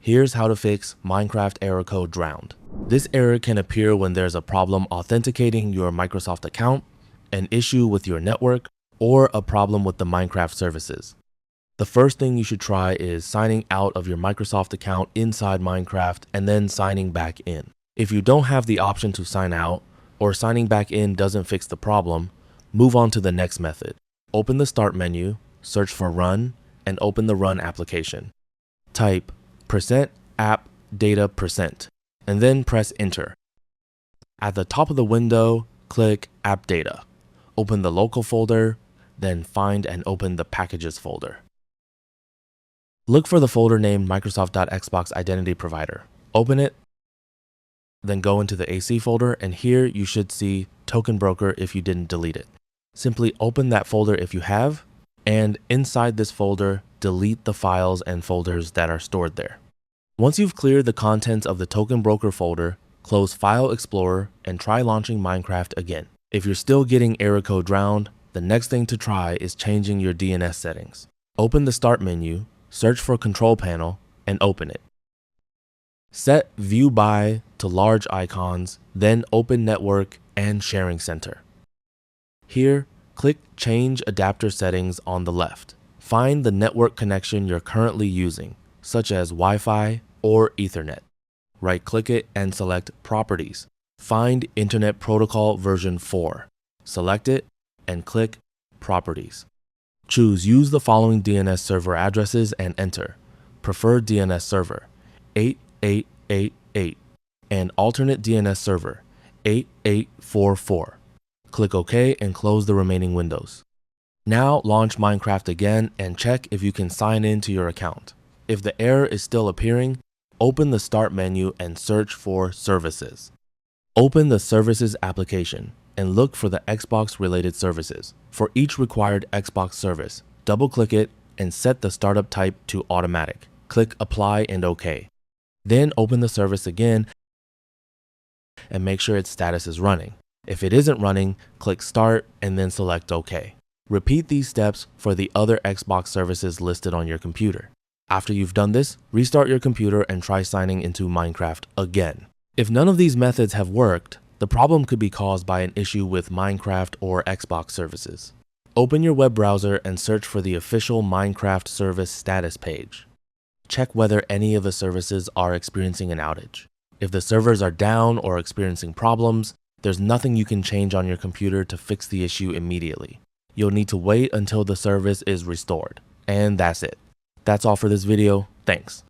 Here's how to fix Minecraft error code drowned. This error can appear when there's a problem authenticating your Microsoft account, an issue with your network, or a problem with the Minecraft services. The first thing you should try is signing out of your Microsoft account inside Minecraft and then signing back in. If you don't have the option to sign out or signing back in doesn't fix the problem, move on to the next method. Open the Start menu, search for Run, and open the Run application. Type %app data %, and then press Enter. At the top of the window, click App Data. Open the local folder, then find and open the Packages folder. Look for the folder named Microsoft.Xbox Identity Provider. Open it, then go into the AC folder, and here you should see Token Broker if you didn't delete it. Simply open that folder if you have, and inside this folder, delete the files and folders that are stored there. Once you've cleared the contents of the Token Broker folder, close File Explorer and try launching Minecraft again. If you're still getting error code drowned, the next thing to try is changing your DNS settings. Open the Start menu, search for Control Panel, and open it. Set View By to large icons, then open Network and Sharing Center. Here, click Change Adapter Settings on the left. Find the network connection you're currently using, such as Wi-Fi or Ethernet. Right-click it and select Properties. Find Internet Protocol version 4. Select it and click Properties. Choose Use the following DNS server addresses and enter. Preferred DNS server 8888 and alternate DNS server 8844. Click OK and close the remaining windows. Now launch Minecraft again and check if you can sign in to your account. If the error is still appearing, open the Start menu and search for Services. Open the Services application and look for the Xbox related services. For each required Xbox service, double-click it and set the startup type to automatic. Click Apply and OK. Then open the service again and make sure its status is running. If it isn't running, click Start and then select OK. Repeat these steps for the other Xbox services listed on your computer. After you've done this, restart your computer and try signing into Minecraft again. If none of these methods have worked, the problem could be caused by an issue with Minecraft or Xbox services. Open your web browser and search for the official Minecraft service status page. Check whether any of the services are experiencing an outage. If the servers are down or experiencing problems, there's nothing you can change on your computer to fix the issue immediately. You'll need to wait until the service is restored. And that's it. That's all for this video. Thanks.